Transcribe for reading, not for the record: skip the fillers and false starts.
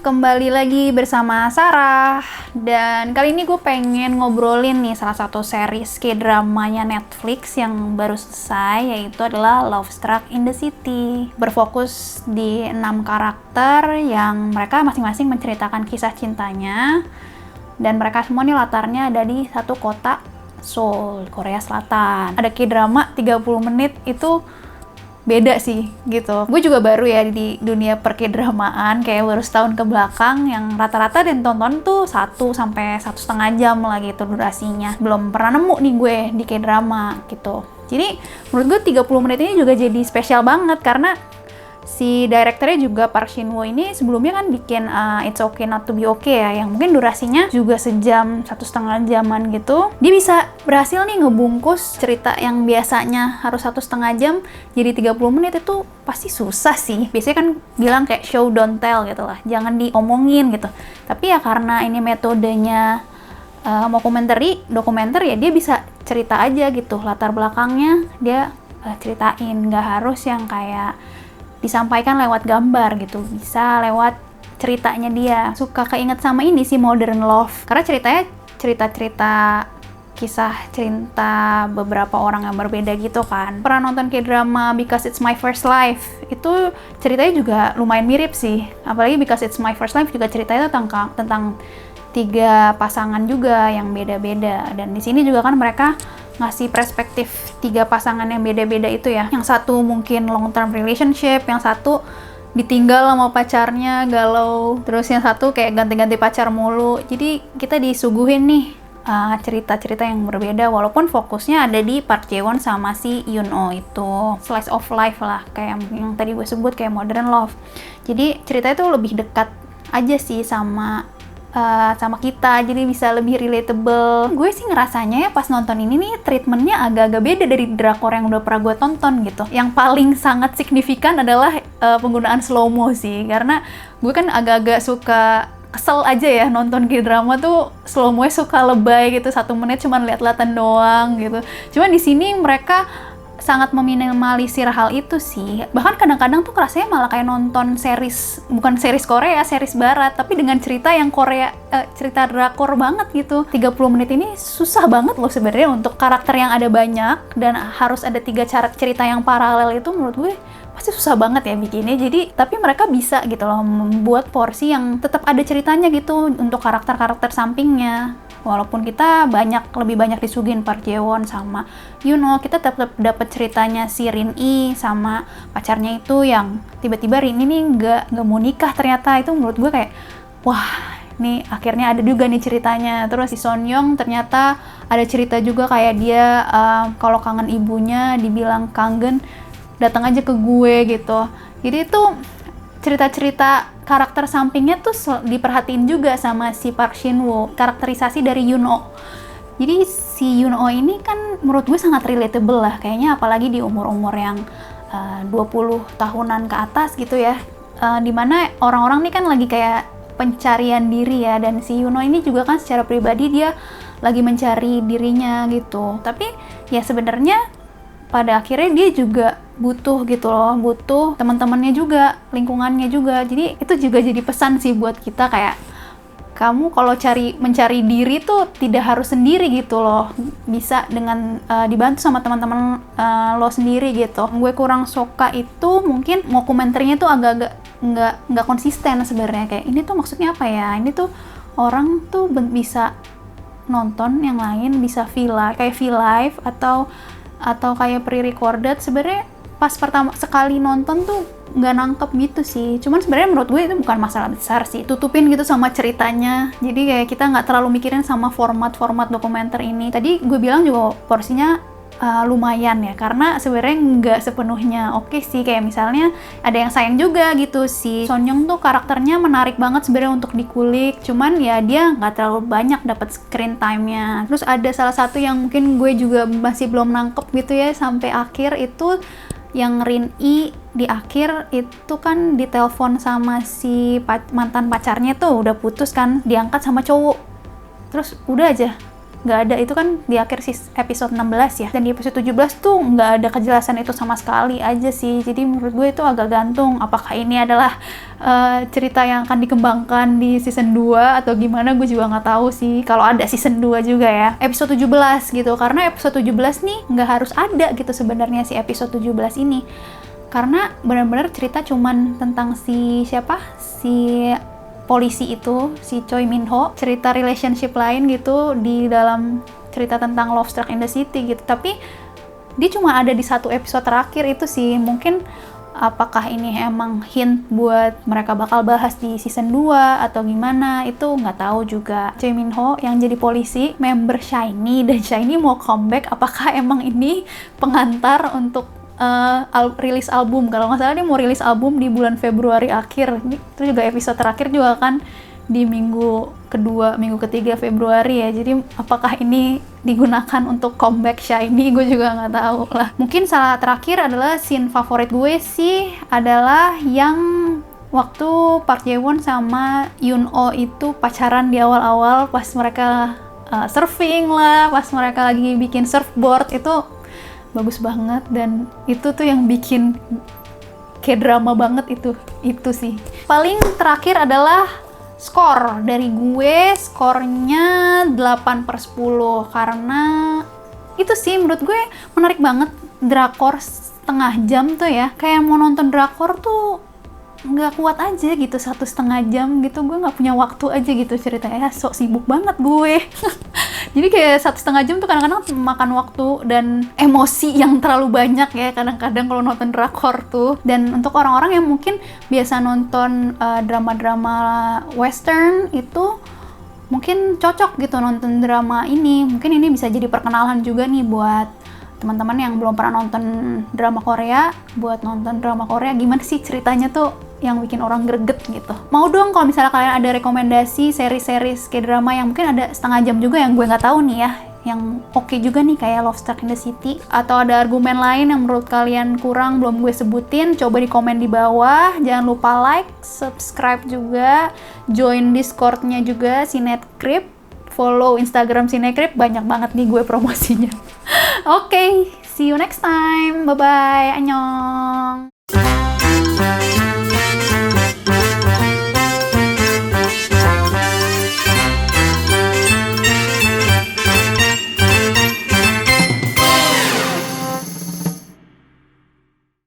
kembali lagi bersama Sarah. Dan kali ini gue pengen ngobrolin nih salah satu series K-dramanya Netflix yang baru selesai, yaitu adalah Love Struck in the City. Berfokus di 6 karakter yang mereka masing-masing menceritakan kisah cintanya. Dan mereka semua nih latarnya ada di satu kota, Seoul, Korea Selatan. Ada K-drama 30 menit itu beda sih gitu. Gue juga baru ya di dunia per-K-dramaan, kayak baru setahun ke belakang yang rata-rata ditonton tuh 1 sampai 1,5 jam lah gitu durasinya. Belum pernah nemu nih gue di K-drama gitu. Jadi menurut gue 30 menit ini juga jadi spesial banget karena si direkturnya juga Park Shin-woo ini sebelumnya kan bikin It's Okay Not to Be Okay ya, yang mungkin durasinya juga sejam, 1,5 jaman gitu. Dia bisa berhasil nih ngebungkus cerita yang biasanya harus 1,5 jam jadi 30 menit itu pasti susah sih. Biasanya kan bilang kayak show don't tell gitu lah, jangan diomongin gitu. Tapi ya karena ini metodenya dokumenter ya, dia bisa cerita aja gitu, latar belakangnya dia ceritain, nggak harus yang kayak disampaikan lewat gambar gitu, bisa lewat ceritanya dia. Suka keinget sama ini sih Modern Love, karena ceritanya cerita-cerita kisah cinta beberapa orang yang berbeda gitu kan. Pernah nonton K-drama Because It's My First Life, itu ceritanya juga lumayan mirip sih, apalagi Because It's My First Life juga ceritanya tentang 3 pasangan juga yang beda-beda. Dan di sini juga kan mereka ngasih perspektif 3 pasangan yang beda-beda itu ya. Yang satu mungkin long term relationship, yang satu ditinggal sama pacarnya, galau, terus yang satu kayak ganti-ganti pacar mulu. Jadi kita disuguhin nih cerita-cerita yang berbeda, walaupun fokusnya ada di Park Jae-won sama si Yoon-oh itu. Slice of life lah, kayak yang tadi gue sebut kayak Modern Love. Jadi ceritanya tuh lebih dekat aja sih sama kita, jadi bisa lebih relatable. Gue sih ngerasanya ya pas nonton ini nih treatmentnya agak-agak beda dari drakor yang udah pernah gue tonton gitu. Yang paling sangat signifikan adalah penggunaan slow-mo sih, karena gue kan agak-agak suka kesel aja ya nonton K-drama tuh slow-mo-nya suka lebay gitu, 1 menit cuma lihat-lihatan doang gitu. Cuman di sini mereka sangat meminimalisir hal itu sih. Bahkan kadang-kadang tuh rasanya malah kayak nonton series, bukan series Korea, series barat, tapi dengan cerita yang Korea, cerita drakor banget gitu. 30 menit ini susah banget loh sebenarnya untuk karakter yang ada banyak dan harus ada 3 cara cerita yang paralel. Itu menurut gue pasti susah banget ya bikinnya. Jadi tapi mereka bisa gitu loh membuat porsi yang tetap ada ceritanya gitu untuk karakter-karakter sampingnya. Walaupun kita lebih banyak disuguhin Park Jae-won sama Yoon-oh, kita tetap dapat ceritanya si Rin-i sama pacarnya itu yang tiba-tiba Rin-i nih nggak mau nikah ternyata. Itu menurut gue kayak wah, nih akhirnya ada juga nih ceritanya. Terus si Son-young ternyata ada cerita juga kayak dia kalau kangen ibunya dibilang kangen, datang aja ke gue gitu. Jadi itu cerita-cerita karakter sampingnya tuh diperhatiin juga sama si Park Shin-woo, karakterisasi dari Yoon-oh. Jadi si Yoon-oh ini kan menurut gue sangat relatable lah kayaknya, apalagi di umur-umur yang 20 tahunan ke atas gitu ya, dimana orang-orang nih kan lagi kayak pencarian diri ya, dan si Yoon-oh ini juga kan secara pribadi dia lagi mencari dirinya gitu. Tapi ya sebenarnya pada akhirnya dia juga butuh gitu loh, butuh teman-temannya juga, lingkungannya juga. Jadi itu juga jadi pesan sih buat kita, kayak kamu kalau mencari diri tuh tidak harus sendiri gitu loh, bisa dengan dibantu sama teman-teman lo sendiri gitu. Gue kurang suka itu mungkin dokumenternya tuh agak-agak nggak konsisten sebenarnya, kayak ini tuh maksudnya apa ya, ini tuh orang tuh bisa nonton yang lain bisa feel live atau kayak pre-recorded. Sebenarnya pas pertama sekali nonton tuh nggak nangkep gitu sih. Cuman sebenarnya menurut gue itu bukan masalah besar sih, tutupin gitu sama ceritanya. Jadi kayak kita nggak terlalu mikirin sama format dokumenter ini. Tadi gue bilang juga porsinya lumayan ya, karena sebenarnya nggak sepenuhnya oke sih. Kayak misalnya ada yang sayang juga gitu, si Son-young tuh karakternya menarik banget sebenarnya untuk dikulik, cuman ya dia nggak terlalu banyak dapat screen time-nya. Terus ada salah satu yang mungkin gue juga masih belum nangkep gitu ya sampai akhir, itu yang Rin-i di akhir itu kan ditelepon sama si mantan pacarnya tuh, udah putus kan, diangkat sama cowok, terus udah aja nggak ada. Itu kan di akhir episode 16 ya, dan di episode 17 tuh nggak ada kejelasan itu sama sekali aja sih. Jadi menurut gue itu agak gantung, apakah ini adalah cerita yang akan dikembangkan di season 2 atau gimana, gue juga nggak tahu sih kalau ada season 2 juga ya. Episode 17 gitu, karena episode 17 nih nggak harus ada gitu sebenarnya si episode 17 ini, karena benar-benar cerita cuman tentang si polisi itu, si Choi Min Ho, cerita relationship lain gitu di dalam cerita tentang Love Struck in the City gitu. Tapi dia cuma ada di satu episode terakhir itu sih. Mungkin apakah ini emang hint buat mereka bakal bahas di season 2 atau gimana, itu nggak tahu juga. Choi Min Ho yang jadi polisi, member SHINee, dan SHINee mau comeback. Apakah emang ini pengantar untuk rilis album? Kalau nggak salah dia mau rilis album di bulan Februari akhir. Itu juga episode terakhir juga kan di minggu ketiga Februari ya. Jadi apakah ini digunakan untuk comeback SHINee? Gue juga nggak tahu lah. Mungkin salah terakhir adalah scene favorit gue sih adalah yang waktu Park Jae-won sama Yoon-oh itu pacaran di awal-awal, pas mereka surfing lah, pas mereka lagi bikin surfboard. Itu bagus banget, dan itu tuh yang bikin kayak drama banget itu sih. Paling terakhir adalah skor dari gue, skornya 8/10, karena itu sih menurut gue menarik banget. Drakor setengah jam tuh ya, kayak mau nonton drakor tuh nggak kuat aja gitu, 1,5 jam gitu. Gue nggak punya waktu aja gitu ceritanya, sok sibuk banget gue. Jadi kayak 1,5 jam tuh kadang-kadang makan waktu dan emosi yang terlalu banyak ya kadang-kadang kalau nonton drakor tuh. Dan untuk orang-orang yang mungkin biasa nonton drama-drama western itu mungkin cocok gitu nonton drama ini. Mungkin ini bisa jadi perkenalan juga nih buat teman-teman yang belum pernah nonton drama Korea, buat nonton drama Korea gimana sih ceritanya tuh yang bikin orang greget gitu. Mau dong kalau misalnya kalian ada rekomendasi seri-seri K-drama yang mungkin ada setengah jam juga yang gue nggak tahu nih ya, yang oke juga nih kayak Love Struck in the City, atau ada argumen lain yang menurut kalian kurang belum gue sebutin, coba di komen di bawah. Jangan lupa like, subscribe juga, join Discord-nya juga Cinecrip, follow Instagram Cinecrip, banyak banget nih gue promosinya. Oke, see you next time. Bye-bye. Annyeong.